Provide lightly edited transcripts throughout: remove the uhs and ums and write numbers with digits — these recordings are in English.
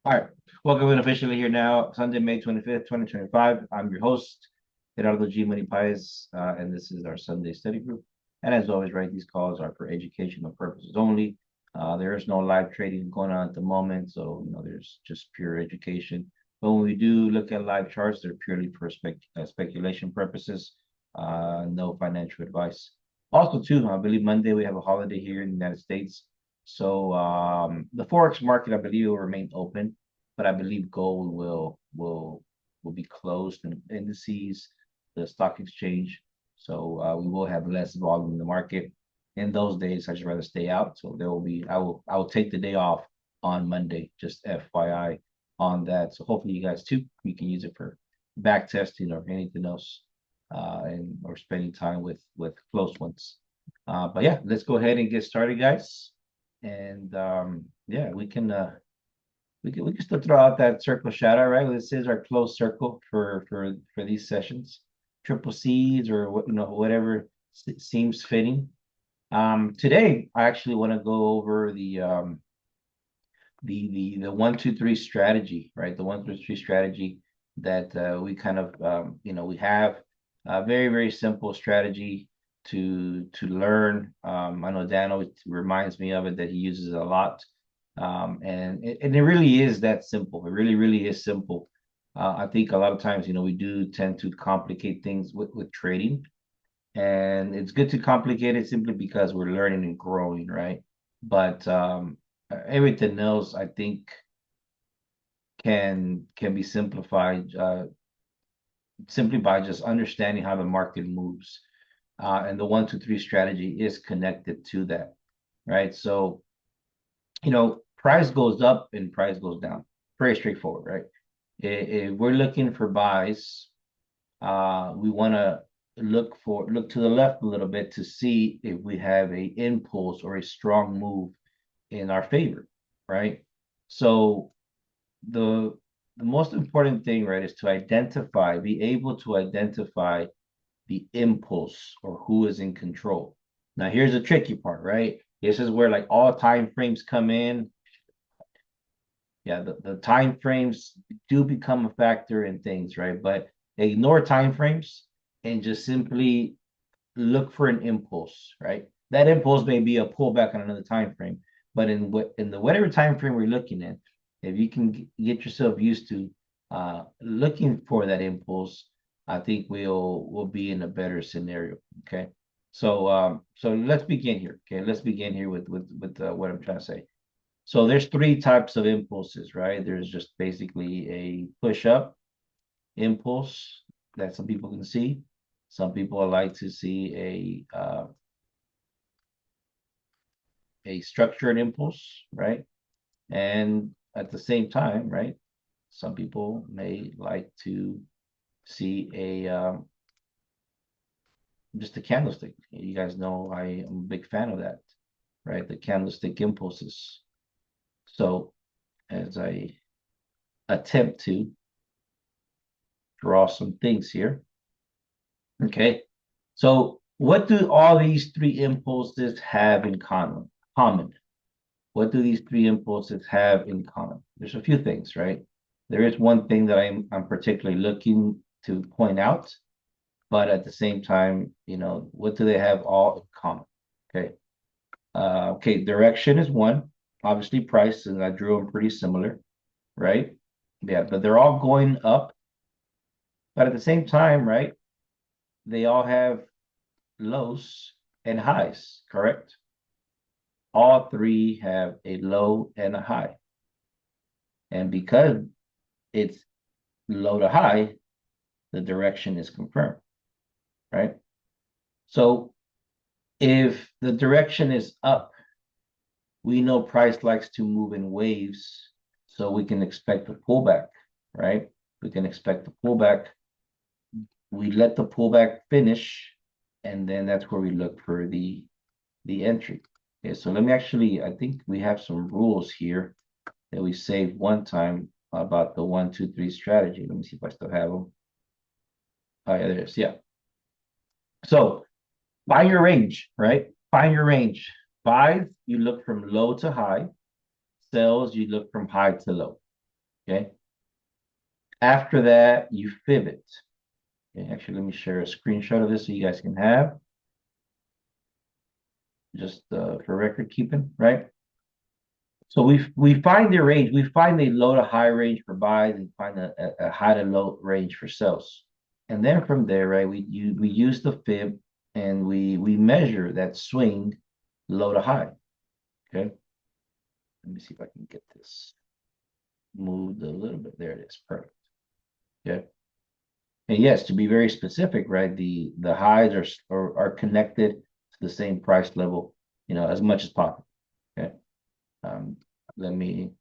All right. Welcome in officially here now, Sunday, May 25th, 2025. I'm your host, Gerardo G. Money Pies, and this is our Sunday study group. And as always, right, these calls are for educational purposes only. There is no live trading going on at the moment, so there's just pure education. But when we do look at live charts, they're purely for speculation purposes, no financial advice. Also, too, I believe Monday we have a holiday here in the United States. So the forex market, I believe, will remain open, but I believe gold will be closed in indices, the stock exchange. So we will have less volume in the market. In those days, I just rather stay out. So there will be I will take the day off on Monday, just FYI on that. So hopefully you guys too, you can use it for back testing or anything else, and or spending time with close ones. But yeah, let's go ahead and get started, guys. And yeah, we can still throw out that circle shout out, right? This is our closed circle for these sessions, triple C's or whatever seems fitting. Today I actually want to go over the 1 2 3 strategy, right? The 1 2 3 strategy that we kind of we have a very simple strategy to learn. I know Dan always reminds me of it, that he uses it a lot. And it really is that simple. It really is simple. I think a lot of times, we do tend to complicate things with trading, and it's good to complicate it simply because we're learning and growing, right? But everything else, I think, can be simplified simply by just understanding how the market moves. And the 1 2 3 strategy is connected to that, right? So, price goes up and price goes down. Very straightforward, right? If we're looking for buys, we want to look to the left a little bit to see if we have a impulse or a strong move in our favor, right? So the the most important thing, right, is to be able to identify the impulse or who is in control. Now, here's the tricky part, right? This is where like all time frames come in. Yeah, the time frames do become a factor in things, right? But ignore time frames and just simply look for an impulse, right? That impulse may be a pullback on another time frame, but in the whatever time frame we're looking at, if you can get yourself used to looking for that impulse, I think we'll be in a better scenario. Okay, so let's begin here. Okay, let's begin here with what I'm trying to say. So there's three types of impulses, right? There's just basically a push up impulse that some people can see. Some people like to see a structured impulse, right? And at the same time, right, some people may like to see a just a candlestick. You guys know I am a big fan of that, right? The candlestick impulses. So as I attempt to draw some things here, okay. So what do all these three impulses have in common? What do these three impulses have in common? There's a few things, right? There is one thing that I'm particularly looking to point out, but at the same time, what do they have all in common? Okay. Okay, direction is one. Obviously, price, and I drew them pretty similar, right? Yeah, but they're all going up. But at the same time, right, they all have lows and highs, correct? All three have a low and a high. And because it's low to high, the direction is confirmed, right? So if the direction is up, we know price likes to move in waves, so we can expect a pullback, right? We can expect a pullback. We let the pullback finish, and then that's where we look for the entry. Okay, so let me I think we have some rules here that we saved one time about the 1 2 3 strategy. Let me see if I still have them. Oh yeah, there it is. Yeah. So find your range, right? Find your range. Buys, you look from low to high. Sells, you look from high to low. Okay. After that, you fib it. Okay. Actually, let me share a screenshot of this so you guys can have just for record keeping, right? So we find the range, we find a low to high range for buys and find a high to low range for sells. And then from there, right, we use the fib and we measure that swing low to high. Okay. Let me see if I can get this moved a little bit. There it is. Perfect. Okay. And yes, to be very specific, right, the highs are connected to the same price level, as much as possible. Okay. Um, let me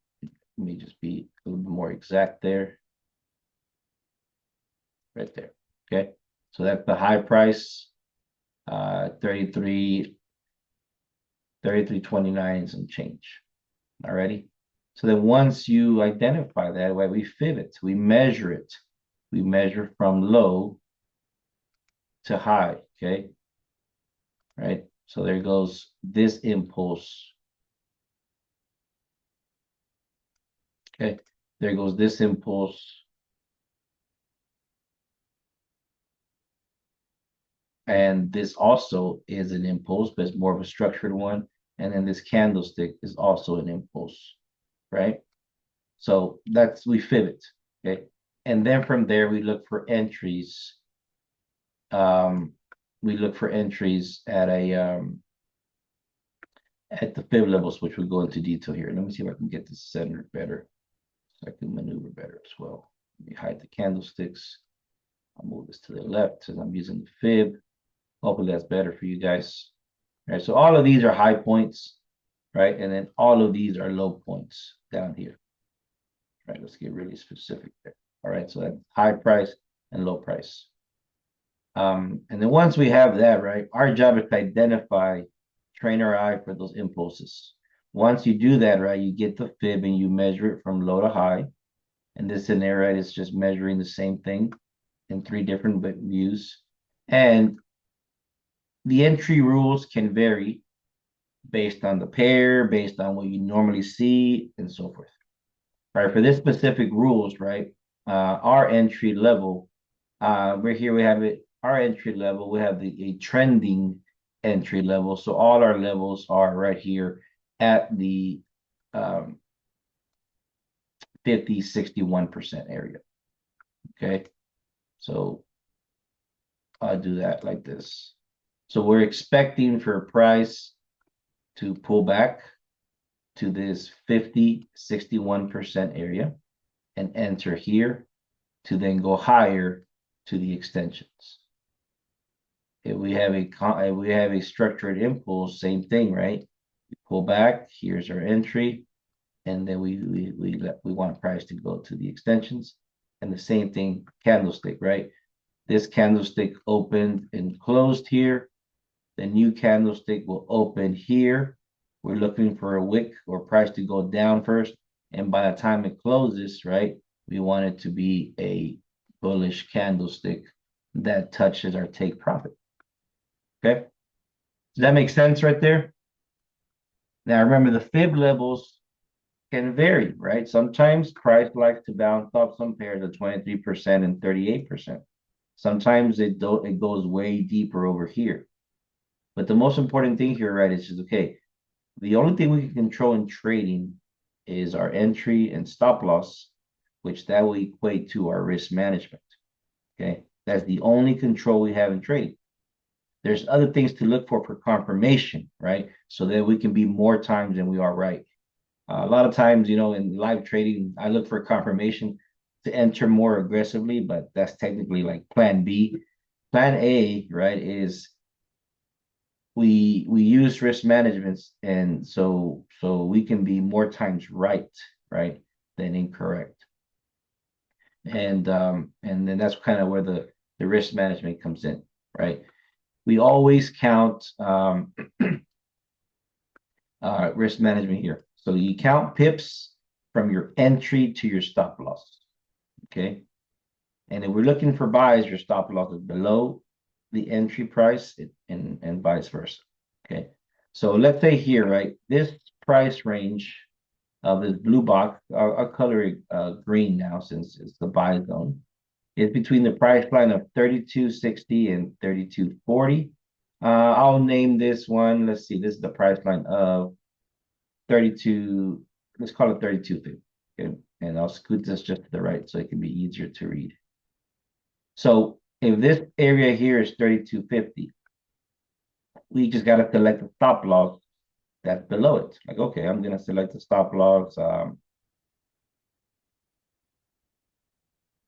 just be a little bit more exact there. Right there. Okay. So that's the high price, 33.29 some change. Alrighty. So then once you identify that, right, we fib it, we measure it. We measure from low to high. Okay. Right. So there goes this impulse. Okay. There goes this impulse. And this also is an impulse, but it's more of a structured one. And then this candlestick is also an impulse, right? So we fib it, okay? And then from there, we look for entries. We look for entries at the fib levels, which we'll go into detail here. Let me see if I can get this centered better so I can maneuver better as well. Let me hide the candlesticks. I'll move this to the left since I'm using the fib. Hopefully that's better for you guys. All right, so all of these are high points, right? And then all of these are low points down here. All right, let's get really specific there. All right, so that's high price and low price. And then once we have that, right, our job is to identify, train our eye for those impulses. Once you do that, right, you get the fib and you measure it from low to high. And this scenario, right, is just measuring the same thing in 3 different views. And the entry rules can vary based on the pair, based on what you normally see, and so forth. Right, for this specific rules, right, our entry level, we have it, our entry level, we have a trending entry level. So all our levels are right here at the 50, 61% area. Okay, so I'll do that like this. So we're expecting for price to pull back to this 50, 61% area and enter here to then go higher to the extensions. If we have a structured impulse, same thing, right? We pull back, here's our entry, and then we want price to go to the extensions. And the same thing, candlestick, right? This candlestick opened and closed here. The new candlestick will open here. We're looking for a wick or price to go down first. And by the time it closes, right, we want it to be a bullish candlestick that touches our take profit. Okay. Does that make sense right there? Now remember the fib levels can vary, right? Sometimes price likes to bounce off some pairs of 23% and 38%. Sometimes it goes way deeper over here. But the most important thing here, right, is just, okay, the only thing we can control in trading is our entry and stop loss, which that will equate to our risk management. Okay, that's the only control we have in trading. There's other things to look for confirmation, right? So that we can be more times than we are right. A lot of times, in live trading, I look for confirmation to enter more aggressively, but that's technically like plan B. Plan A, right, is we use risk management, and so we can be more times right than incorrect. And then that's kind of where the risk management comes in, right? We always count risk management here. So you count pips from your entry to your stop loss. Okay. And if we're looking for buys, your stop loss is below the entry price and vice versa. Okay. So let's say here, right, this price range of this blue box, I'll color it green now since it's the buy zone, is between the price line of 32.60 and 32.40. I'll name this one. Let's see. This is the price line of 32. Let's call it 32.50. Okay, and I'll scoot this just to the right so it can be easier to read. So if this area here is 32.50, we just got to select the stop loss that's below it. Like, okay, I'm going to select the stop loss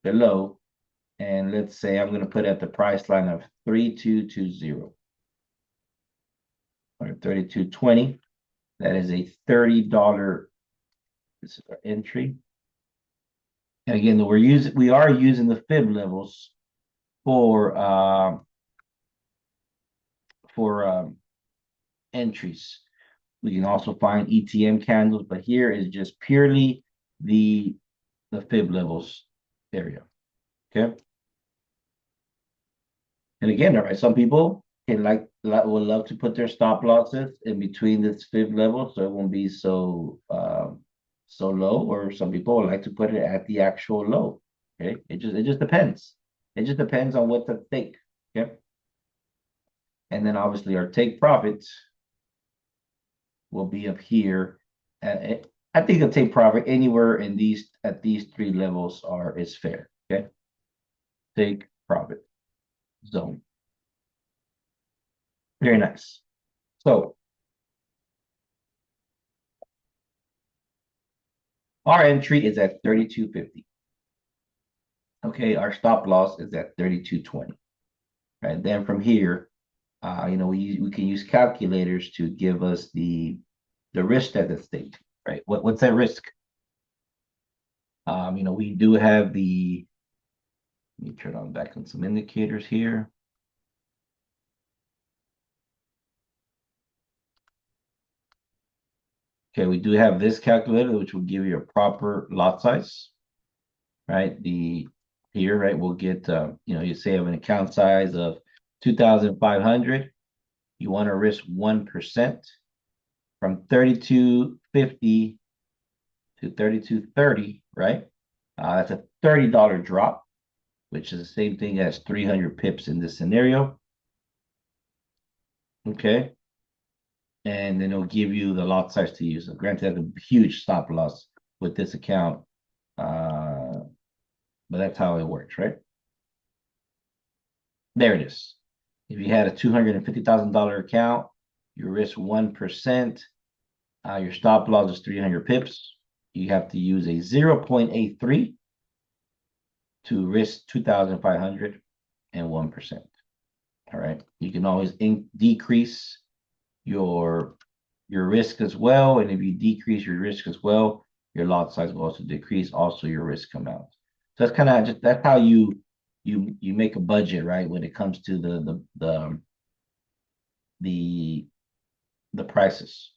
below. And let's say I'm going to put at the price line of 3220 or 3220. That is a $30. This is our entry. And again, we are using the fib levels for entries. We can also find ETM candles, but here is just purely the fib levels area. Okay. And again, all right, some people can would love to put their stop losses in between this fib level so it won't be so low, or some people would like to put it at the actual low. Okay, it just depends. It just depends on what to take. Okay. And then obviously our take profits will be up here. I think a take profit anywhere in these at these three levels is fair. Okay. Take profit zone. Very nice. So our entry is at 32.50. Okay, our stop loss is at 32.20. Right. Then from here, we can use calculators to give us the risk at the stake. Right. What's that risk? We do have the. Let me turn on back on some indicators here. Okay, we do have this calculator, which will give you a proper lot size, right? Here, right, we'll get, you say you have an account size of 2,500. You want to risk 1% from 32.50 to 32.30, right? That's a $30 drop, which is the same thing as 300 pips in this scenario. Okay. And then it'll give you the lot size to use. So granted, that's a huge stop loss with this account, but that's how it works, right? There it is. If you had a $250,000 account, you risk 1%. Your stop loss is 300 pips. You have to use a 0.83 to risk 2,500 and 1%. All right. You can always decrease your risk as well. And if you decrease your risk as well, your lot size will also decrease, also your risk amount. So that's kind of that's how you make a budget, right? When it comes to the prices.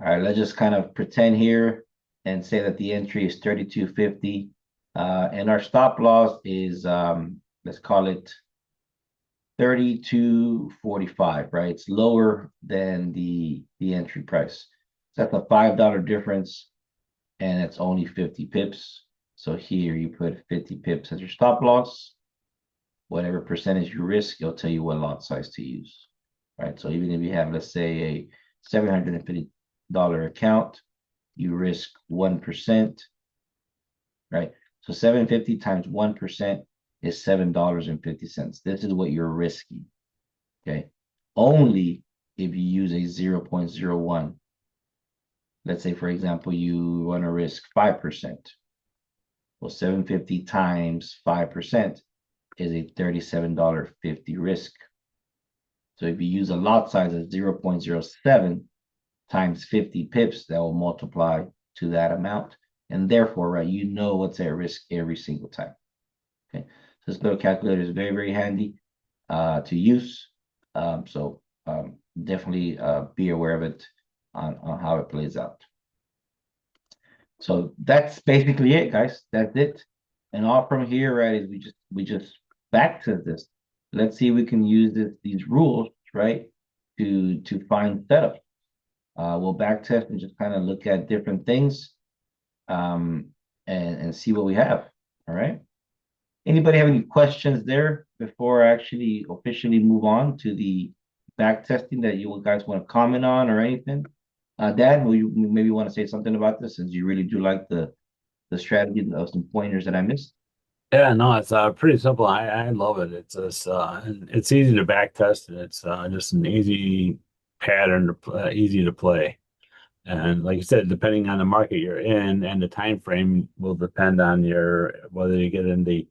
All right, let's just kind of pretend here and say that the entry is 32.50. And our stop loss is let's call it 32.45, right? It's lower than the entry price. So that's a $5 difference, and it's only 50 pips. So here you put 50 pips as your stop loss. Whatever percentage you risk, it'll tell you what lot size to use, right? So even if you have, let's say, a $750 account, you risk 1%, right? So 750 times 1% is $7.50. This is what you're risking. Okay. Only if you use a 0.01. Let's say, for example, you want to risk 5%. Well, 750 times 5% is a $37.50 risk. So if you use a lot size of 0.07 times 50 pips, that will multiply to that amount. And therefore, right, you know what's at risk every single time. Okay. So this little calculator is very, very handy to use. Definitely be aware of it on how it plays out. So that's basically it, guys. That's it. And all from here, right, is we just back to this. Let's see if we can use these rules, right, to find setups. We'll back test and just kind of look at different things. and see what we have. All right. Anybody have any questions there before I actually officially move on to the back testing that you guys want to comment on or anything? Dad, will you maybe want to say something about this since you really do like the strategy of some pointers that I missed? Yeah, no, it's pretty simple. I love it. It's easy to back test, and it's just an easy pattern to easy to play. And like you said, depending on the market you're in and the time frame will depend on your whether you get in the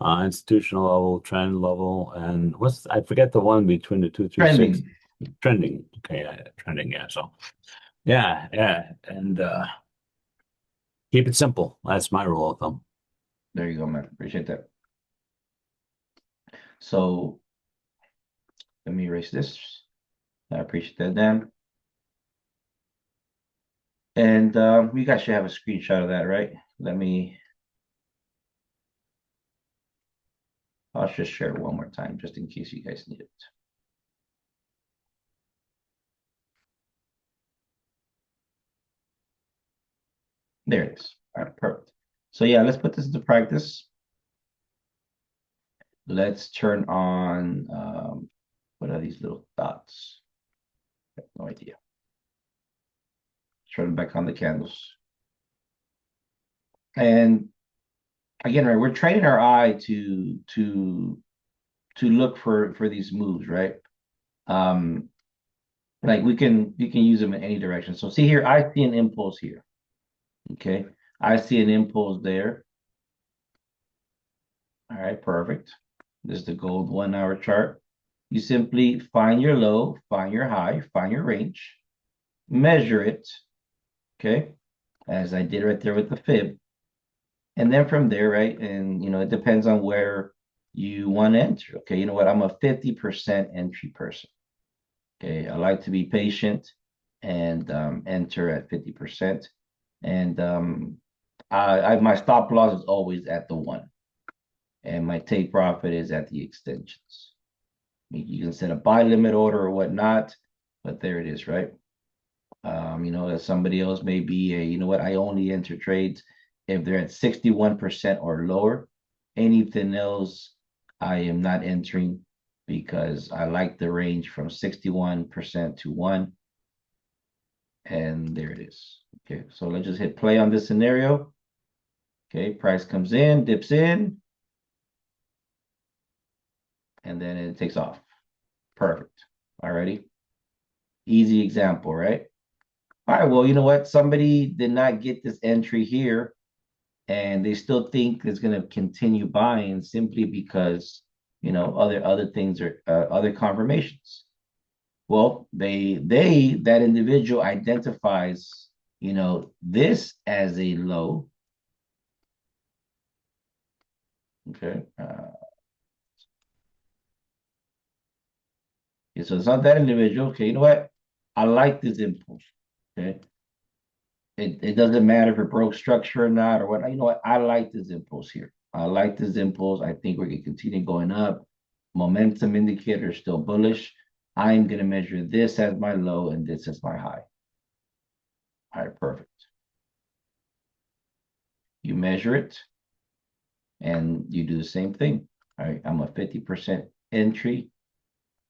institutional level, trend level, and I forget the one between the 236 Trending. trending. Okay, trending. Yeah. So yeah, and keep it simple. That's my rule of thumb. There you go, man. Appreciate that. So let me erase this. I appreciate that, Dan. And you guys should have a screenshot of that, right? I'll just share it one more time just in case you guys need it. There it is. All right, perfect. So yeah, let's put this into practice. Let's turn on, what are these little dots? I have no idea. Turn back on the candles. And again, right, we're training our eye to look for these moves, right? Um, like we can use them in any direction. So see here, I see an impulse here. Okay. I see an impulse there. All right, perfect. This is the gold 1 hour chart. You simply find your low, find your high, find your range, measure it, okay, as I did right there with the fib. And then from there, right, and it depends on where you want to enter. Okay, you know what? I'm a 50% entry person. Okay, I like to be patient and enter at 50%. And my stop loss is always at the one, and my take profit is at the extensions. You can set a buy limit order or whatnot, but there it is, right? As somebody else may be I only enter trades if they're at 61% or lower. Anything else, I am not entering because I like the range from 61% to one. And there it is. Okay, so let's just hit play on this scenario. Okay, price comes in, dips in, and then it takes off. Perfect. Alrighty. Easy example, right? All right, well, you know what? Somebody did not get this entry here, and they still think it's going to continue buying simply because other things are other confirmations. Well, that individual identifies this as a low. Okay. Okay, so it's not that individual. Okay, you know what? I like this impulse. Okay. It doesn't matter if it broke structure or not or what. You know what? I like this impulse here. I like this impulse. I think we're going to continue going up. Momentum indicator is still bullish. I'm going to measure this as my low and this as my high. All right, perfect. You measure it and you do the same thing. All right, I'm a 50% entry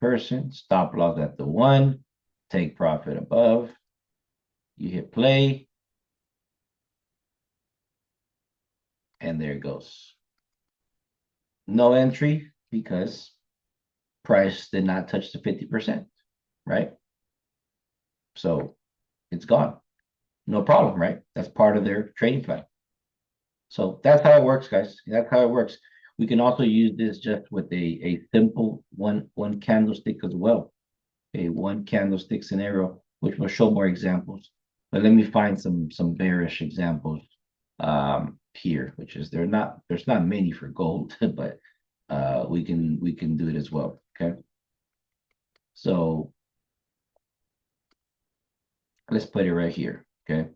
person. Stop loss at the one. Take profit above. You hit play. And there it goes. No entry because price did not touch the 50%, right? So it's gone. No problem, right? That's part of their trading plan. So that's how it works, guys. That's how it works. We can also use this just with a simple one candlestick as well. A one candlestick scenario, which will show more examples. But let me find some bearish examples here, which is there's not many for gold, but we can do it as well. Okay. So let's put it right here. Okay.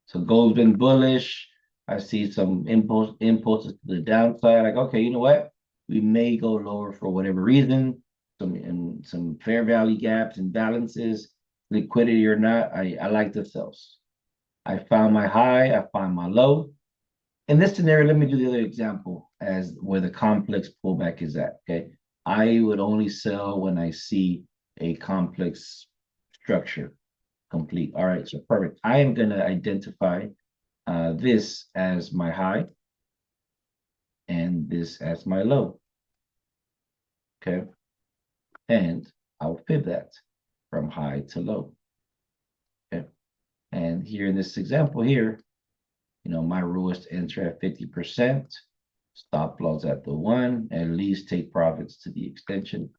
So gold's been bullish. I see some impulses to the downside. Like, okay, you know what? We may go lower for whatever reason. Some fair value gaps and balances, liquidity or not. I like the sells. I found my high, I found my low. In this scenario, let me do the other example as where the complex pullback is at. Okay. I would only sell when I see a complex structure complete. All right, so perfect. I am going to identify this as my high and this as my low. Okay. And I'll fib that from high to low. Okay. And here in this example here, my rule is to enter at 50%, stop loss at the 1, at least take profits to the extension.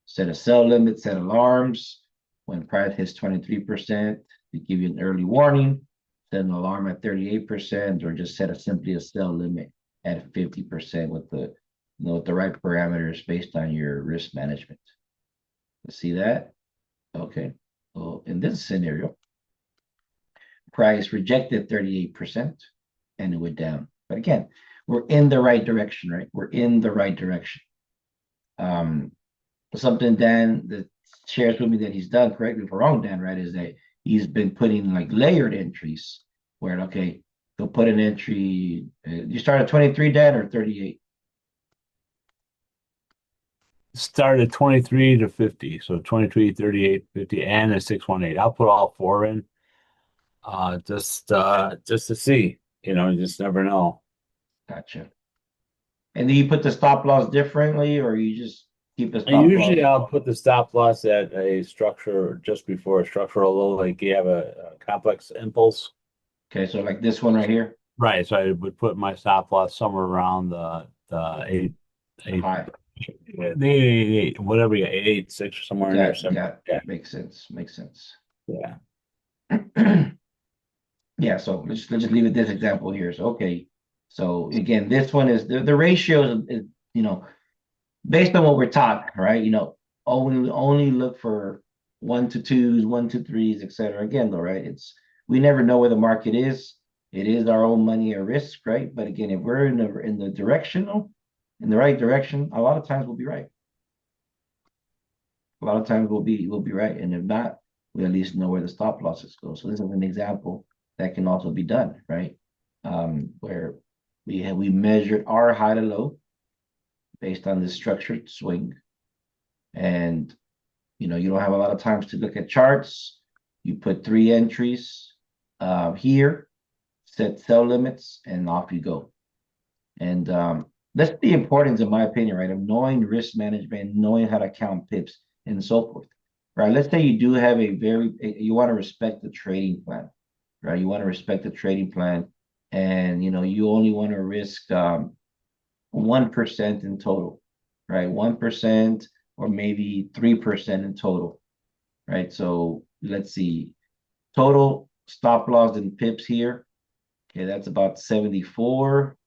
Set a sell limit, set alarms. When price hits 23%, to give you an early warning. Set an alarm at 38%, or just set simply a sell limit at 50% with the right parameters based on your risk management. See that? Okay. Well, in this scenario, price rejected 38% and it went down. But again, we're in the right direction, right? We're in the right direction. Something Dan that shares with me that he's done, correct me if I'm wrong, Dan, right, is that he's been putting like layered entries where, okay, he'll put an entry. You start at 23, Dan, or 38? Start at 23 to 50. So 23, 38, 50, and a 618. I'll put all four in. Just to see. You just never know. Gotcha. And do you put the stop loss differently, or you just keep the And stop loss? usually I'll put the stop loss at a structure just before a structural low, like you have a complex impulse. Okay, so like this one right here, Right. So I would put my stop loss somewhere around the eight, high. the 888, whatever you 886 or somewhere in there. Yeah. Makes sense. Makes sense. Yeah. Yeah, so let's just leave it this example here. So okay, so again, this one is the ratio is based on what we're taught, right? Only look for 1 to 2s, 1 to 3s, etc. Again, though, right? We never know where the market is. It is our own money at risk, right? But again, if we're in the right direction, a lot of times we'll be right. A lot of times we'll be right, and if not, we at least know where the stop losses go. So this is an example that can also be done, right? Where we measured our high to low based on this structured swing, and you don't have a lot of times to look at charts. You put 3 entries here, set sell limits, and off you go. And that's the importance, in my opinion, right, of knowing risk management, knowing how to count pips, and so forth. Right. Let's say you do have you want to respect the trading plan, right? You want to respect the trading plan, and you only want to risk 1% in total, right? 1% or maybe 3% in total, right? So let's see, total stop loss in pips here. Okay, that's about 74.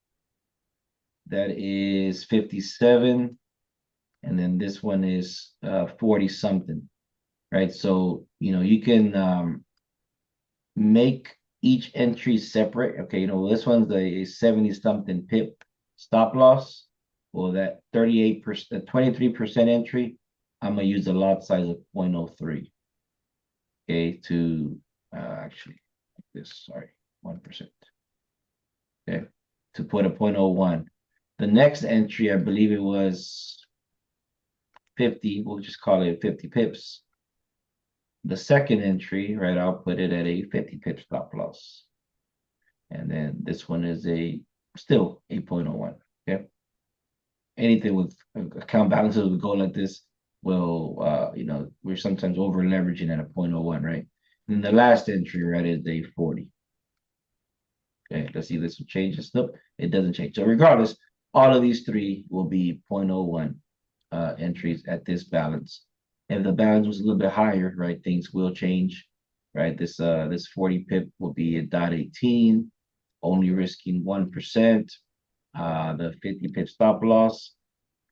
That is 57. And then this one is 40 something, right? So, you can make each entry separate. Okay, this one's a 70 something pip stop loss. Well, that 38%, 23% entry, I'm gonna use a lot size of 0.03. Okay, to actually this, sorry, 1%. Okay, to put a 0.01. The next entry, I believe it was 50, we'll just call it 50 pips. The second entry, right, I'll put it at a 50 pip stop loss. And then this one is still a 0.01. Okay. Anything with account balances would go like this. Well, we're sometimes over leveraging at a 0.01, right? And the last entry, right, is a 40. Okay, let's see if this will change this. Nope, it doesn't change. So regardless, all of these three will be 0.01 entries at this balance. If the balance was a little bit higher, right, things will change, right? This 40 pip will be a .18, only risking 1%. The 50 pip stop loss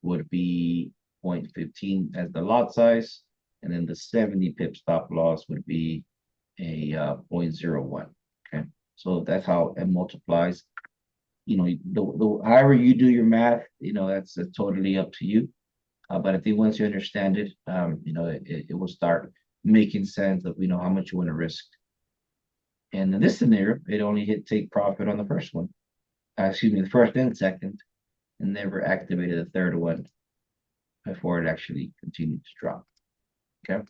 would be 0.15 as the lot size, and then the 70 pip stop loss would be a 0.01. Okay, so that's how it multiplies. However you do your math, that's totally up to you. But I think once you understand it, it will start making sense of how much you want to risk. And in this scenario, it only hit take profit on the first one. Excuse me, the first and second, and never activated the third one before it actually continued to drop. Okay.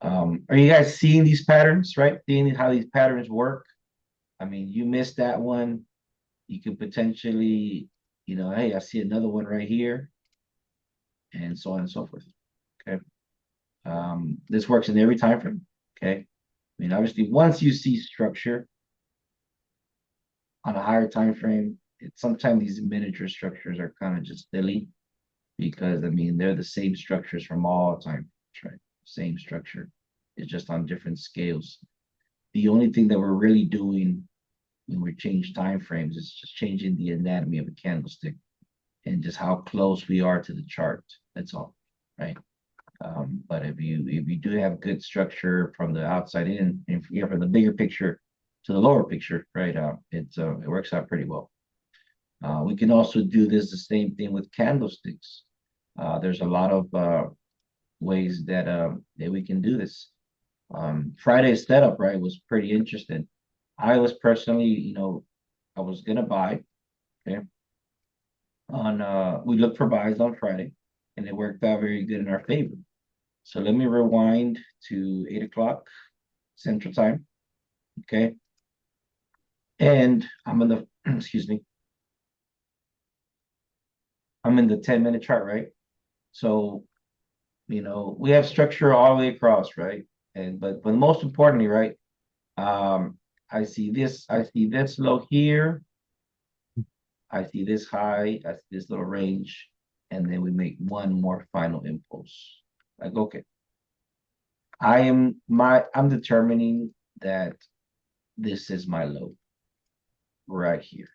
Are you guys seeing these patterns, right? Seeing how these patterns work? I mean, you missed that one. You could potentially, hey, I see another one right here, and so on and so forth. Okay. This works in every time frame. Okay. I mean, obviously, once you see structure on a higher time frame, sometimes these miniature structures are kind of just silly because I mean they're the same structures from all time, right? Same structure. It's just on different scales. The only thing that we're really doing when we change time frames is just changing the anatomy of a candlestick and just how close we are to the chart. That's all, right? But if you do have good structure from the outside in, and from the bigger picture to the lower picture, right? It works out pretty well. We can also do this the same thing with candlesticks. There's a lot of ways that we can do this. Friday's setup, right, was pretty interesting. I was personally, I was gonna buy, okay. We looked for buys on Friday, and it worked out very good in our favor. So let me rewind to 8 o'clock Central Time, okay. And I'm in the excuse me, I'm in the 10-minute chart, right? So we have structure all the way across, right? But most importantly, right? Um, I see this low here, I see this high, I see this little range, and then we make one more final impulse. Like, okay, I'm determining that this is my low right here.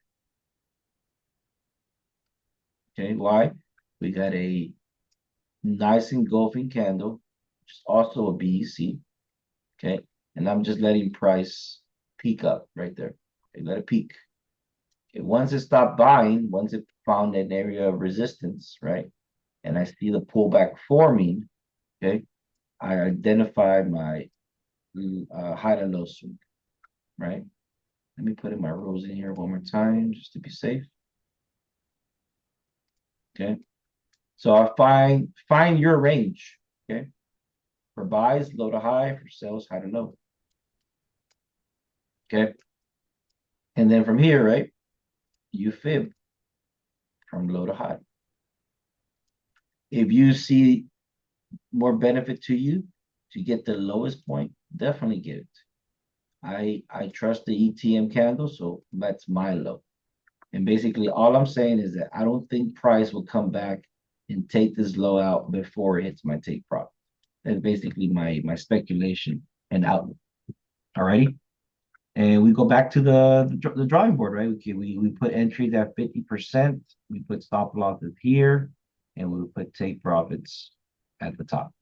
Okay, why? We got a nice engulfing candle, which is also a BEC. Okay, and I'm just letting price peak up right there. Okay, let it peak. Okay, once it stopped buying, once it found an area of resistance, right, and I see the pullback forming, okay, I identify my high to low swing, right? Let me put in my rows in here one more time just to be safe. Okay, so I find your range. Okay, for buys, low to high; for sells, high to low. Okay, and then from here, right, you fib from low to high. If you see more benefit to you to get the lowest point, definitely get it. I trust the ETM candle, so that's my low. And basically, all I'm saying is that I don't think price will come back and take this low out before it hits my take profit. That's basically my speculation and outlook. Alrighty, and we go back to the drawing board, right? We put entries at 50%. We put stop losses here, and we put take profits at the top.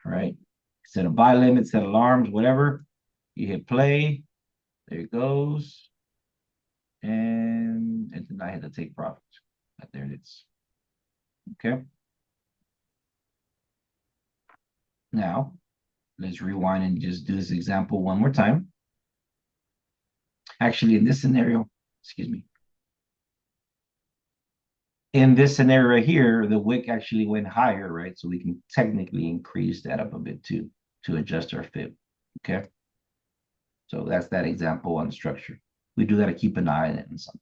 All right. Set a buy limit, set alarms, whatever. You hit play. There it goes. And it did not hit the take profit. But there it is. Okay. Now, let's rewind and just do this example one more time. Actually, in this scenario, excuse me. In this scenario right here, the wick actually went higher, right? So we can technically increase that up a bit too to adjust our fib. Okay. So that's that example on structure. We do got to keep an eye on it and something.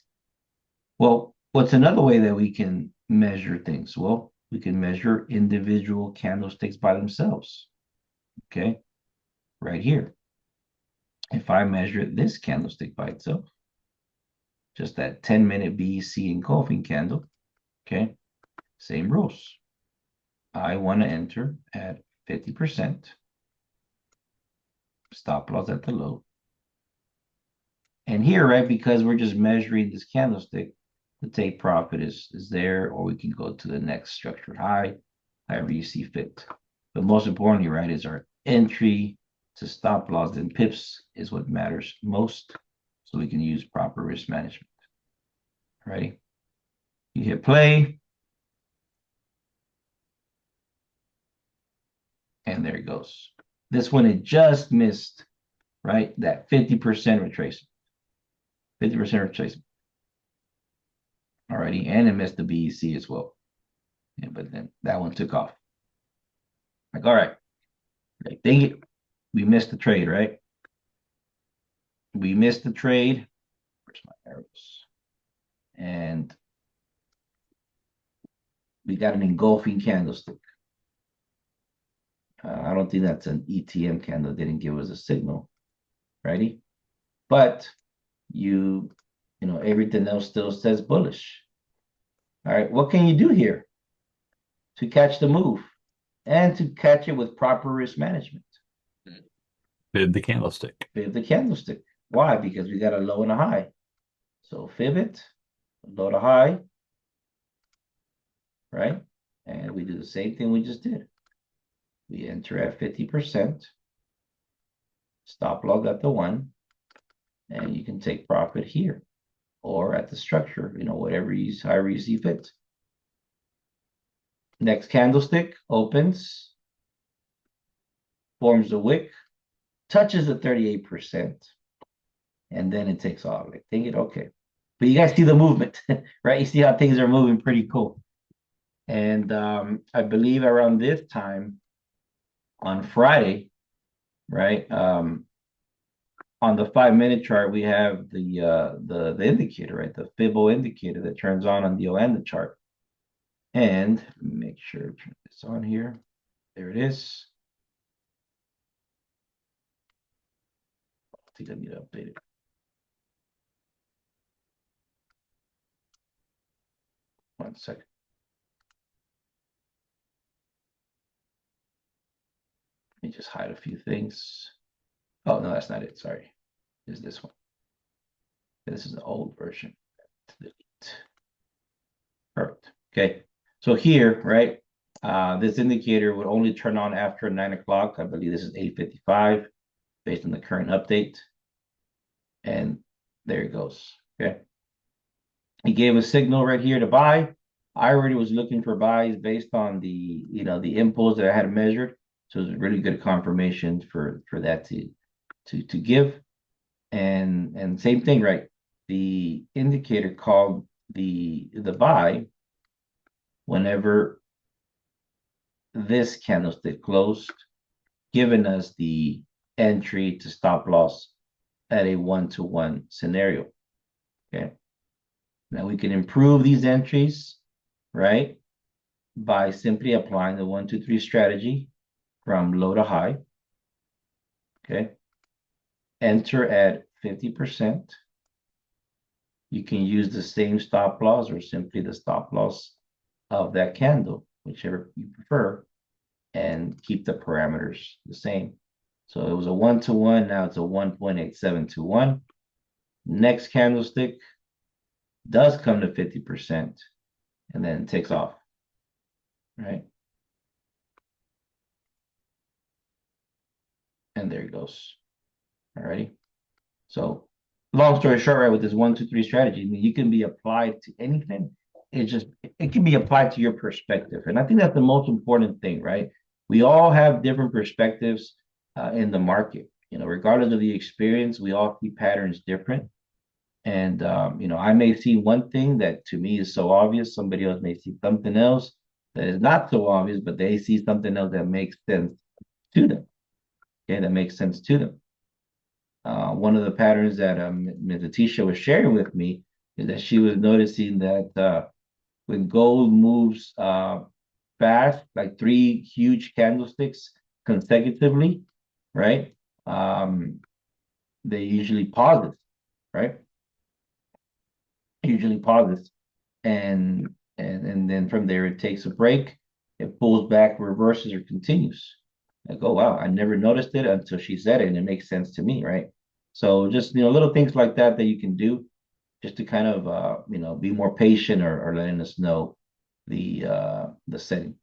Well, what's another way that we can measure things? Well, we can measure individual candlesticks by themselves. Okay, right here. If I measure this candlestick by itself, just that 10-minute BEC engulfing candle, okay, same rules. I want to enter at 50%, stop loss at the low. And here, right, because we're just measuring this candlestick, the take profit is there, or we can go to the next structured high, however you see fit. But most importantly, right, is our entry to stop loss and pips is what matters most. So we can use proper risk management. Ready? You hit play. And there it goes. This one, it just missed, right? That 50% retracement. 50% retracement. Alrighty, and it missed the BEC as well. Yeah, but then that one took off. Like, all right, like, dang it, we missed the trade, right? We missed the trade. Where's my arrows? And we got an engulfing candlestick. I don't think that's an ETM candle. They didn't give us a signal, righty? But you know, everything else still says bullish. All right, what can you do here to catch the move and to catch it with proper risk management? Fib the candlestick. Fib the candlestick. Why? Because we got a low and a high. So fib it, low to high, right? And we do the same thing we just did. We enter at 50%, stop log at the 1, and you can take profit here or at the structure, you know, however you see fit. Next candlestick opens, forms a wick, touches the 38%, and then it takes off. Like, think it, okay. But you guys see the movement, right? You see how things are moving pretty cool. And I believe around this time on Friday, right? On the 5-minute chart, we have the indicator, right? The Fibbo indicator that turns on the Oanda chart. And make sure to turn this on here. There it is. I think I need to update it. One second. Let me just hide a few things. Oh, no, that's not it. Sorry. It's this one. This is the old version. Delete. Perfect. Okay. So here, right, this indicator would only turn on after 9 o'clock. I believe this is 8:55 based on the current update. And there it goes. Okay. He gave a signal right here to buy. I already was looking for buys based on the, you know, the impulse that I had measured. So it was a really good confirmation for that to give. And same thing, right? The indicator called the buy whenever this candlestick closed, giving us the entry to stop loss at a 1-to-1 scenario. Okay. Now we can improve these entries, right, by simply applying the 1, 2, 3 strategy from low to high. Okay. Enter at 50%. You can use the same stop loss or simply the stop loss of that candle, whichever you prefer, and keep the parameters the same. So it was a 1-to-1, now it's a 1.8721. Next candlestick does come to 50% and then takes off, right? And there it goes. All righty. So long story short, right, with this 1, 2, 3 strategy, I mean, you can be applied to anything. It can be applied to your perspective. And I think that's the most important thing, right? We all have different perspectives in the market. You know, regardless of the experience, we all see patterns different. And you know, I may see one thing that to me is so obvious. Somebody else may see something else that is not so obvious, but they see something else that makes sense to them. Okay, that makes sense to them. One of the patterns that Ms. Atisha was sharing with me is that she was noticing that when gold moves fast, like 3 huge candlesticks consecutively, right? They usually pause it, right? Usually pauses, and then from there it takes a break, it pulls back, reverses, or continues. I go, wow, I never noticed it until she said it, and it makes sense to me, right? So just, you know, little things like that you can do just to kind of you know, be more patient or letting us know the setting.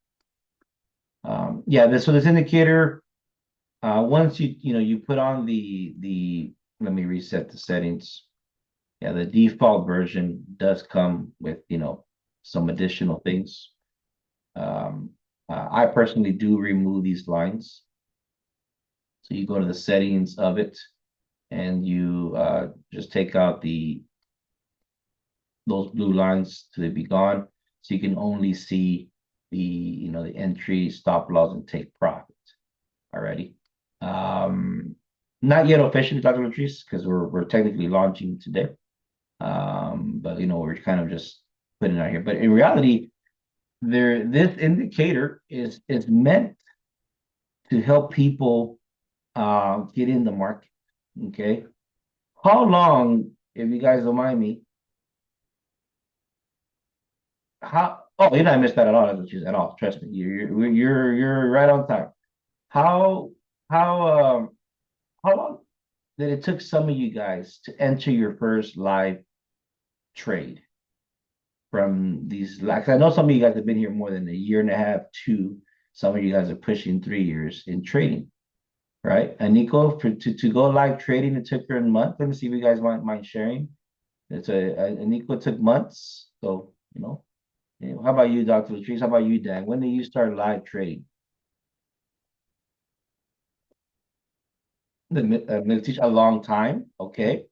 Yeah, so this indicator, once you know, you put on the let me reset the settings. Yeah, the default version does come with, you know, some additional things. I personally do remove these lines. So you go to the settings of it and you just take out those blue lines to be gone. So you can only see the entry, stop loss, and take profit. Already. Um, Not yet officially, Dr. Latrice, because we're technically launching today. But we're kind of just putting it out here. But in reality, this indicator is meant to help people get in the market. Okay. How long, if you guys don't mind me, you're not missed that at all, at all. Trust me. You're right on time. How how how long did it took some of you guys to enter your first live trade from these? Like, I know some of you guys have been here more than a year and a half, two. Some of you guys are pushing 3 years in trading, right? And Nico, to go live trading, it took her a month. Let me see if you guys mind sharing. Nico took months. So, how about you, Dr. Latrice? How about you, Dan? When did you start live trading? Teach a long time. Okay.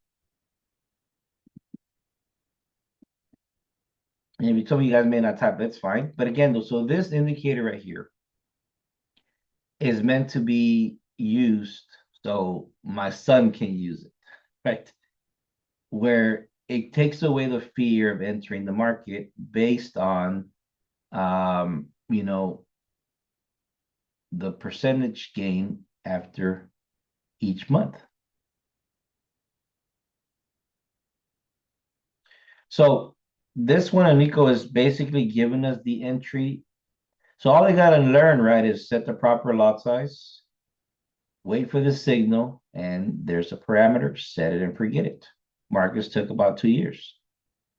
Maybe some of you guys may not type, that's fine. But again, though, so this indicator right here is meant to be used so my son can use it, right? Where it takes away the fear of entering the market based on um, you know, the percentage gain after each month. So this one, Anico, is basically giving us the entry. So all they got to learn, right, is set the proper lot size, wait for the signal, and there's a parameter, set it and forget it. Marcus took about 2 years.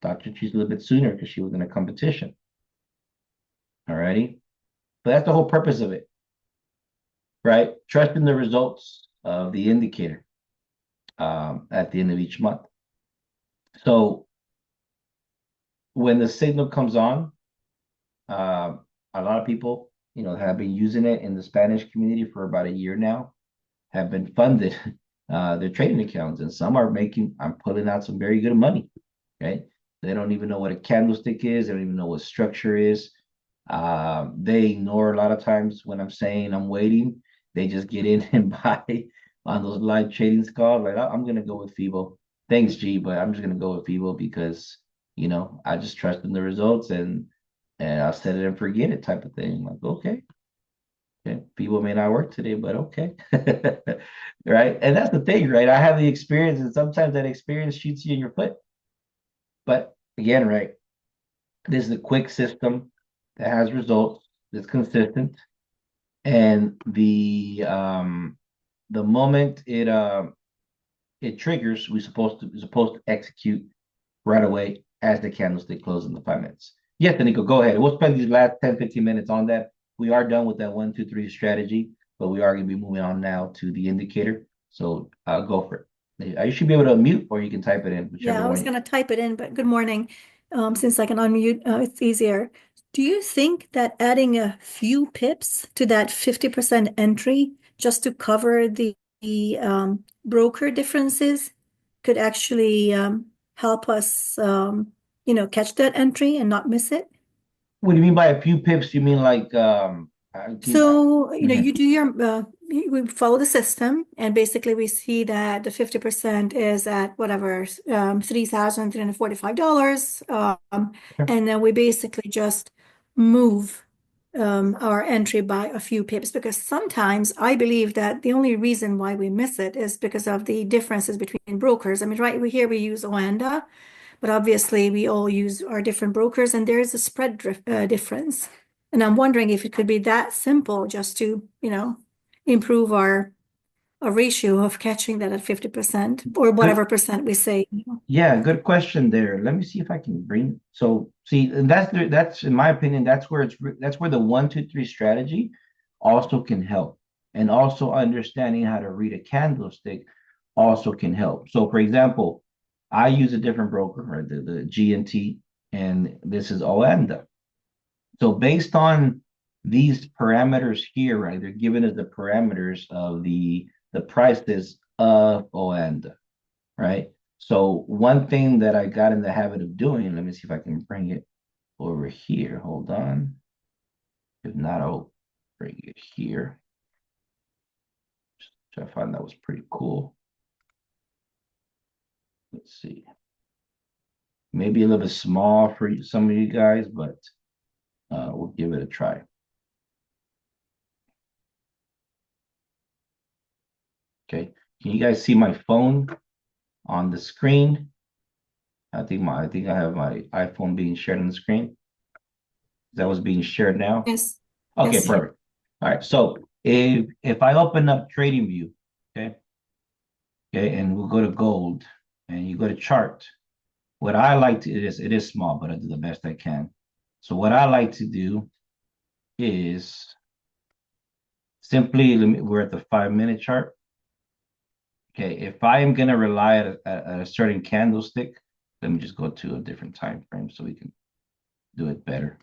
Dr. Cheese a little bit sooner because she was in a competition. All righty. But that's the whole purpose of it, right? Trusting the results of the indicator at the end of each month. So when the signal comes on, a lot of people, have been using it in the Spanish community for about a year now, have been funded their trading accounts, and some I'm pulling out some very good money. Okay. They don't even know what a candlestick is, they don't even know what structure is. They ignore a lot of times when I'm saying I'm waiting. They just get in and buy on those live trading calls. Like, I'm gonna go with FIBO. Thanks, G, but I'm just gonna go with FIBO because I just trust in the results and I'll set it and forget it type of thing. Like, okay. Okay. People may not work today, but okay. Right. And that's the thing, right? I have the experience, and sometimes that experience shoots you in your foot. But again, right, this is a quick system that has results, that's consistent. And the moment it triggers, we're supposed to execute right away as the candlestick closes in the 5 minutes. Yes, Nico, go ahead. We'll spend these last 10, 15 minutes on that. We are done with that 1, 2, 3 strategy, but we are going to be moving on now to the indicator. So go for it. You should be able to unmute, or you can type it in, whichever Yeah, I was one. going to type it in, but good morning. Since I can unmute, it's easier. Do you think that adding a few pips to that 50% entry just to cover the broker differences could actually help us, catch that entry and not miss it? What do you mean by a few pips? You mean like So, Mhm. you do we follow the system, and basically we see that the 50% is at whatever, $3,345. And then we basically just move our entry by a few pips, because sometimes I believe that the only reason why we miss it is because of the differences between brokers. I mean, right, we use Oanda, but obviously we all use our different brokers, and there is a spread difference. And I'm wondering if it could be that simple just to, improve our ratio of catching that at 50% or whatever Good. percent we say. Yeah, good question there. Let me see if I can bring. So see, and that's in my opinion, that's where the 1, 2, 3 strategy also can help, and also understanding how to read a candlestick also can help. So for example, I use a different broker, right? The GNT, and this is Oanda. So based on these parameters here, right, they're giving us the parameters of the the price is up and right. So one thing that I got in the habit of doing, let me see if I can bring it over here. Hold on. If not, I'll bring it here. Which I found that was pretty cool. Let's see. Maybe a little bit small for some of you guys, but we'll give it a try. Okay. Can you guys see my phone on the screen? I think I have my iPhone being shared on the screen. That was being shared now. Yes. Okay, Yes. perfect. All right. So if I open up Trading View, okay, and we'll go to gold, and you go to chart. What I like to it is small, but I do the best I can. So what I like to do is simply we're at the 5-minute chart. Okay, if I am gonna rely at a certain candlestick, let me just go to a different time frame so we can do it better.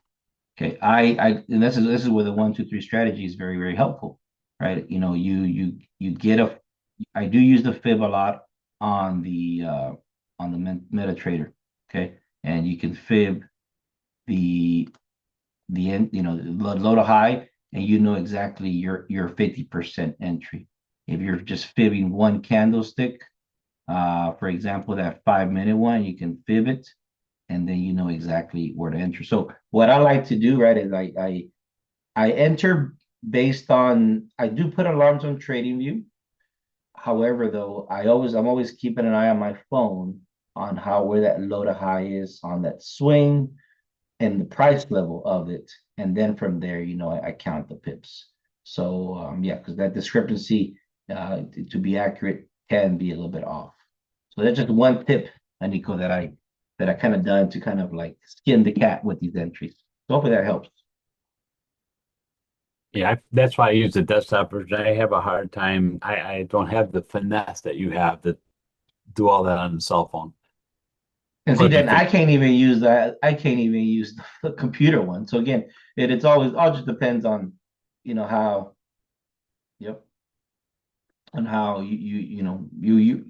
Okay, and this is where the 1, 2, 3 strategy is very, very helpful, right? You know, you get a I do use the fib a lot on the MetaTrader, okay, and you can fib the end, you know, low to high, and you know exactly your 50% entry. If you're just fibbing one candlestick, for example, that 5-minute one, you can fib it, and then you know exactly where to enter. So what I like to do, right, is I enter based on I do put alarms on TradingView. However, though, I'm always keeping an eye on my phone on how where that low to high is on that swing and the price level of it. And then from there, you know, I count the pips. So yeah, because that discrepancy, to be accurate, can be a little bit off. So that's just one tip, Aniko, that I kind of done to kind of like skin the cat with these entries. So hopefully that helps. Yeah, that's why I use the desktop version. I have a hard time. I don't have the finesse that you have to do all that on the cell phone. And see, But you then can, I can't even use that. I can't even use the computer one. So again, it's always all just depends on, you know, how, yep, on how you know you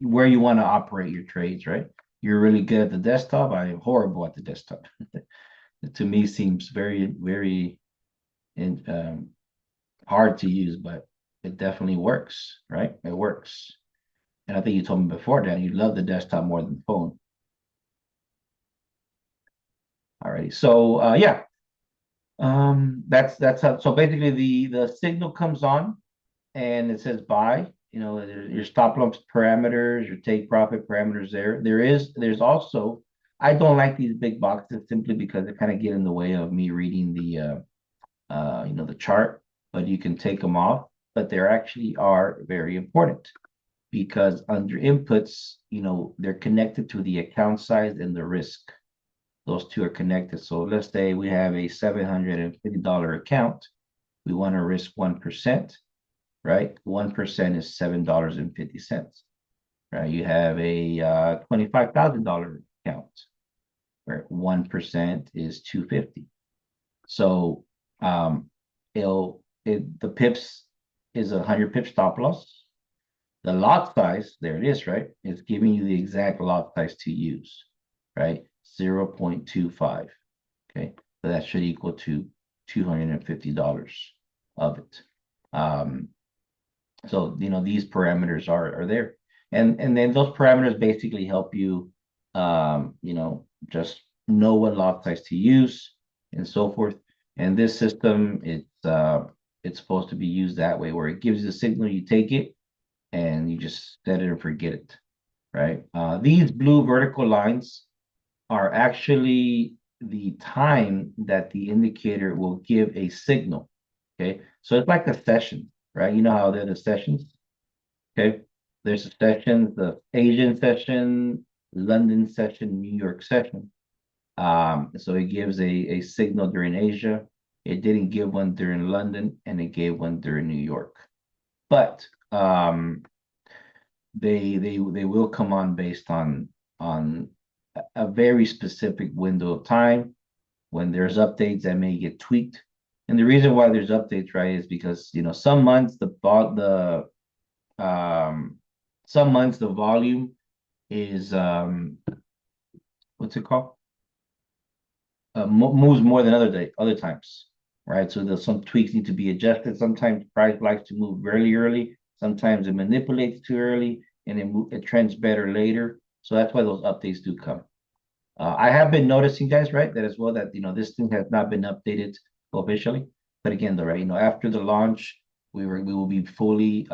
where you want to operate your trades, right? You're really good at the desktop. I am horrible at the desktop. To me, seems very, very in, hard to use, but it definitely works, right? It works. And I think you told me before, Dan, you love the desktop more than the phone. Alrighty. So yeah, that's how. So basically, the signal comes on, and it says buy. You know, your stop loss parameters, your take profit parameters. There's also. I don't like these big boxes simply because they kind of get in the way of me reading you know, the chart. But you can take them off. But they actually are very important because under inputs, you know, they're connected to the account size and the risk. Those two are connected. So let's say we have a $750 account. We want to risk 1%, right? 1% is $7.50, right? You have a $25,000 account where 1% is 250. So the pips is 100 pip stop loss. The lot size, there it is, right? It's giving you the exact lot size to use, right? 0.25. Okay, so that should equal to $250 of it. So you know these parameters are there, and then those parameters basically help you, you know, just know what lot size to use and so forth. And this system, it's supposed to be used that way, where it gives you the signal, you take it, and you just set it and forget it, right? These blue vertical lines are actually the time that the indicator will give a signal. Okay, so it's like a session, right? You know how they're the sessions. Okay, there's a session, the Asian session, London session, New York session. So it gives a signal during Asia. It didn't give one during London, and it gave one during New York. But they will come on based on a very specific window of time when there's updates that may get tweaked. And the reason why there's updates, right, is because you know some months some months the volume is what's it called? Moves more than other times, right? So there's some tweaks need to be adjusted. Sometimes price likes to move really early. Sometimes it manipulates too early, and it trends better later. So that's why those updates do come. I have been noticing, guys, right, that as well that this thing has not been updated officially. But again, though, right, after the launch, we will be fully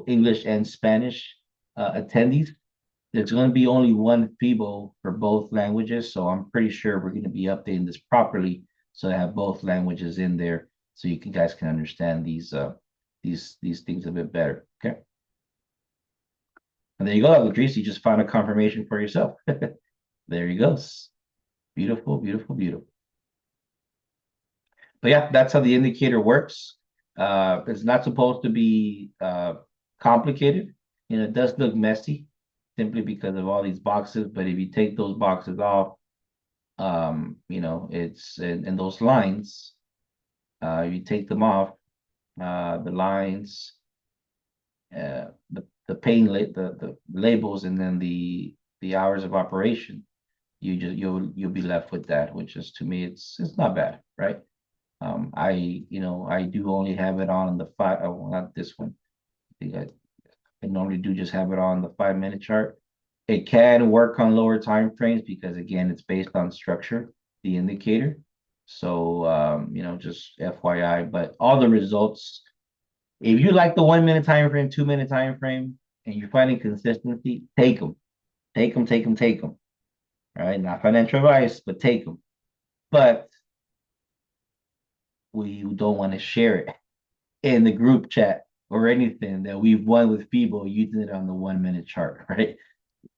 English and Spanish attendees. There's going to be only one FIBO for both languages, so I'm pretty sure we're going to be updating this properly so I have both languages in there so you guys can understand these things a bit better. Okay. And there you go, Latrice. You just found a confirmation for yourself. There you go. Beautiful, beautiful, beautiful. But yeah, that's how the indicator works. It's not supposed to be complicated. It does look messy simply because of all these boxes. But if you take those boxes off, it's in those lines. You take them off, the lines, the the labels, and then the hours of operation. You'll be left with that, which is to me it's not bad, right? I do only have it on the five. Oh, not this one. I think I normally do just have it on the 5 minute chart. It can work on lower time frames because again, it's based on structure, the indicator. So just FYI. But all the results, if you like the 1 minute time frame, 2 minute time frame, and you're finding consistency, take them, take them, take them, take them. All right, not financial advice, but take them. But we don't want to share it in the group chat or anything that we've won with people using it on the 1 minute chart, right?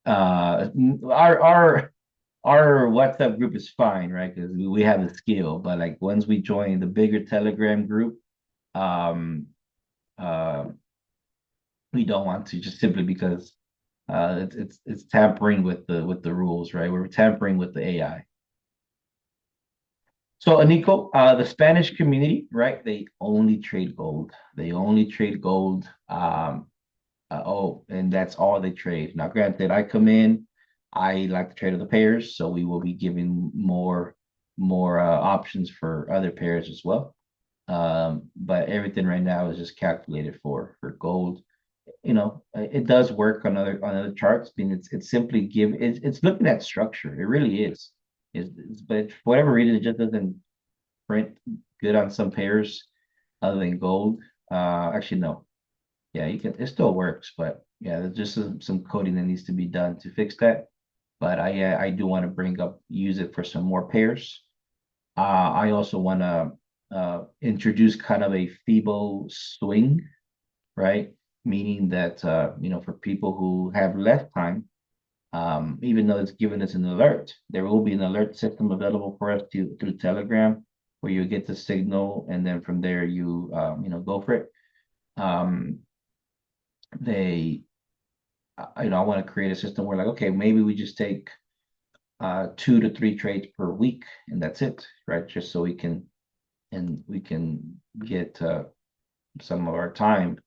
Our WhatsApp group is fine, right? Because we have the skill, but like once we join the bigger Telegram group, um, uh, we don't want to just simply because it's tampering with the rules, right? We're tampering with the AI. So, Nico, the Spanish community, right? They only trade gold. They only trade gold. And that's all they trade. Now, granted, I come in, I like to trade other pairs, so we will be giving more options for other pairs as well. But everything right now is just calculated for gold. It does work on other charts. I mean, it's simply it's looking at structure. It really is. But for whatever reason, it just doesn't print good on some pairs other than gold. Actually, no. Yeah, it still works, but yeah, there's just some coding that needs to be done to fix that. But I do want to use it for some more pairs. I also want to introduce kind of a FIBO swing, right? Meaning that for people who have less time, even though it's giving us an alert, there will be an alert system available for us through Telegram, where you get the signal, and then from there you go for it. Um, they I want to create a system where like, okay, maybe we just take 2 to 3 trades per week, and that's it, right? Just so we can get some of our time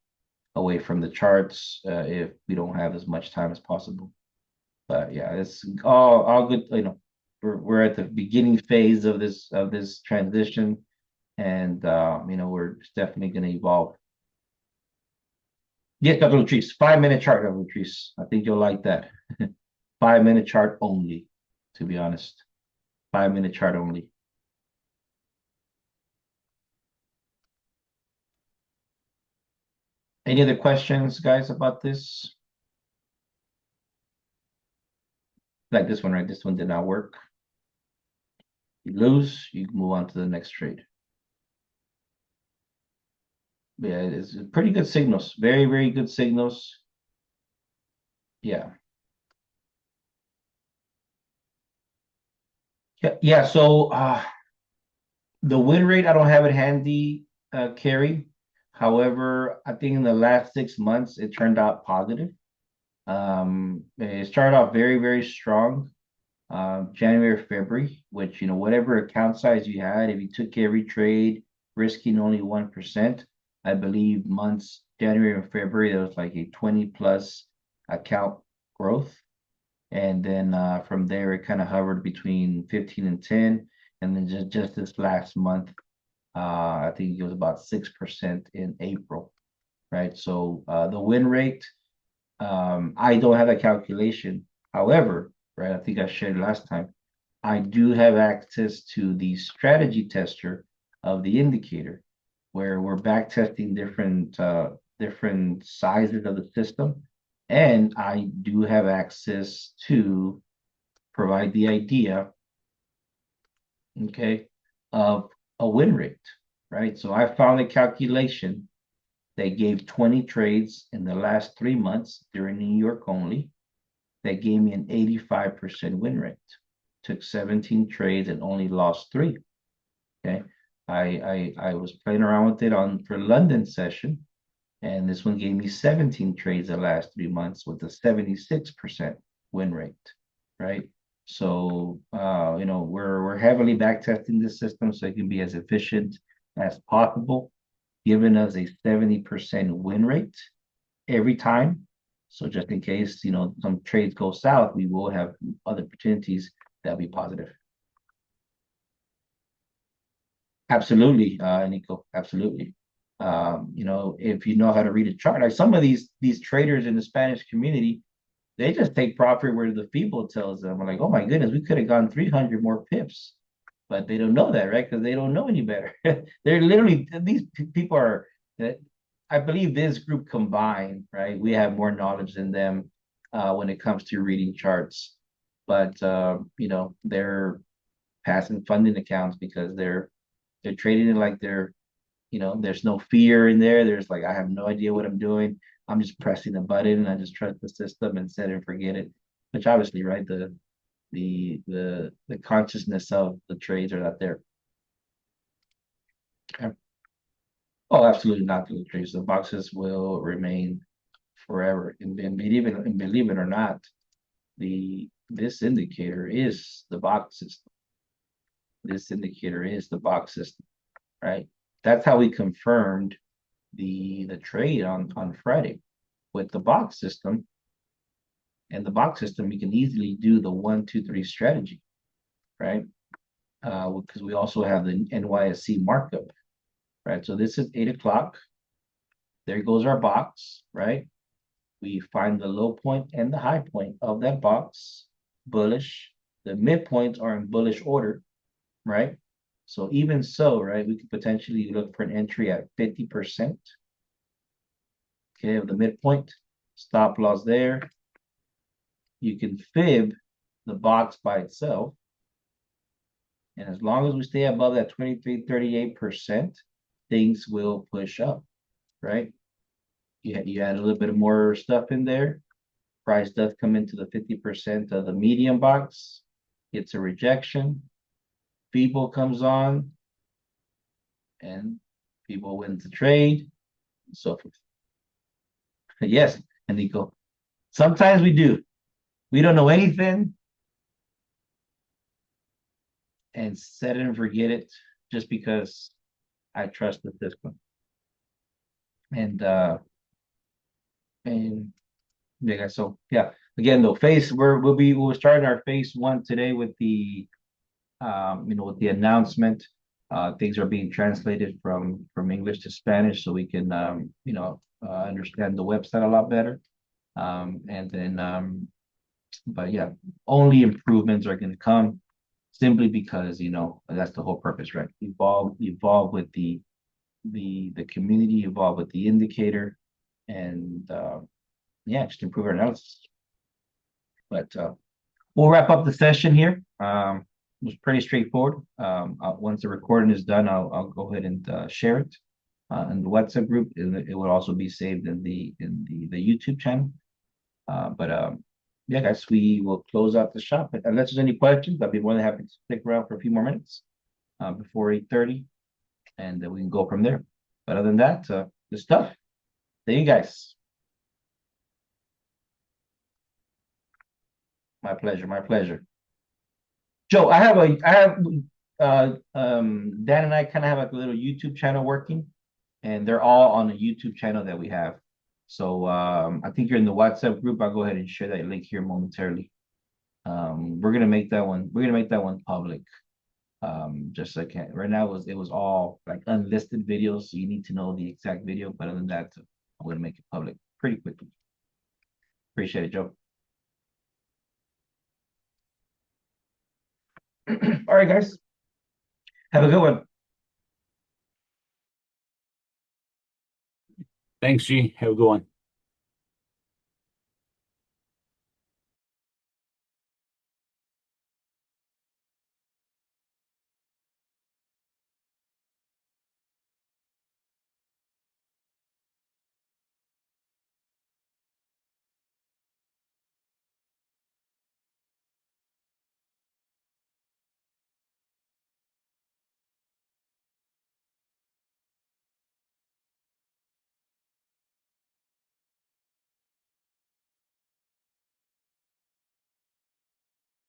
away from the charts if we don't have as much time as possible. But yeah, it's all good. We're at the beginning phase of this transition, and we're definitely going to evolve. Yes, Dr. Latrice, 5 minute chart, Dr. Latrice. I think you'll like that. 5 minute chart only, to be honest. 5 minute chart only. Any other questions, guys, about this? Like this one, right? This one did not work. You lose, you move on to the next trade. Yeah, it's pretty good signals. Very, very good signals. Yeah. Yeah, so the win rate, I don't have it handy, Carrie. However, I think in the last 6 months, it turned out positive. It started off very, very strong. January, February, which, whatever account size you had, if you took every trade, risking only 1%, I believe months January and February, there was like a 20 plus account growth. And then from there, it kind of hovered between 15 and 10. And then just this last month, I think it was about 6% in April, right? So the win rate, I don't have a calculation. However, right, I think I shared last time, I do have access to the strategy tester of the indicator, where we're back testing different sizes of the system, and I do have access to provide the idea, okay, of a win rate, right? So I found a calculation that gave 20 trades in the last 3 months during New York only. That gave me an 85% win rate. Took 17 trades and only lost 3. Okay. I was playing around with it for London session, and this one gave me 17 trades the last 3 months with a 76% win rate, right? So we're heavily back testing this system so it can be as efficient as possible, giving us a 70% win rate every time. So just in case, some trades go south, we will have other opportunities that'll be positive. Absolutely, Nico, absolutely. If you know how to read a chart, like some of these traders in the Spanish community, they just take profit where the people tells them. I'm like, oh my goodness, we could have gone 300 more pips, but they don't know that, right? Because they don't know any better. They're literally these people are. I believe this group combined, right? We have more knowledge than them when it comes to reading charts, but they're passing funding accounts because they're trading it like there's no fear in there. There's like, I have no idea what I'm doing. I'm just pressing a button and I just trust the system and set it and forget it. Which obviously, right, the consciousness of the trades are not there. Okay. Oh, absolutely not the trades. The boxes will remain forever. And believe it or not, this indicator is the box system. This indicator is the box system, right? That's how we confirmed the trade on Friday with the box system. And the box system, we can easily do the 1, 2, 3 strategy, right? Because we also have the NYSE markup, right? So this is 8 o'clock. There goes our box, right? We find the low point and the high point of that box, bullish. The midpoints are in bullish order, right? So even so, right, we could potentially look for an entry at 50%. Okay, of the midpoint, stop loss there. You can fib the box by itself. And as long as we stay above that 23, 38%, things will push up, right? You add a little bit more stuff in there. Price does come into the 50% of the medium box. It's a rejection. People comes on, and people wins the trade, and so forth. Yes, and Nico. Sometimes we do. We don't know anything and set it and forget it just because I trust the system. And yeah, so yeah. Again, though, we'll start our phase 1 today with the with the announcement. Things are being translated from English to Spanish so we can understand the website a lot better. And then but yeah, only improvements are going to come simply because that's the whole purpose, right? Evolve with the community, evolve with the indicator, and yeah, just improve our analysis. But we'll wrap up the session here. It was pretty straightforward. Once the recording is done, I'll go ahead and share it in the WhatsApp group. It will also be saved in the YouTube channel. But yeah, guys, we will close out the shop. Unless there's any questions, I'll be more than happy to stick around for a few more minutes before 8:30, and then we can go from there. But other than that, good stuff. Thank you, guys. My pleasure. My pleasure. Joe, Dan and I kind of have like a little YouTube channel working. and they're all on the YouTube channel that we have. So I think you're in the WhatsApp group. I'll go ahead and share that link here momentarily. We're gonna make that one. We're gonna make that one public. Just so I can. Right now it was all like unlisted videos, so you need to know the exact video. But other than that, I'm gonna make it public pretty quickly. Appreciate it, Joe. All right, guys. Have a good one. Thanks, G. Have a good one.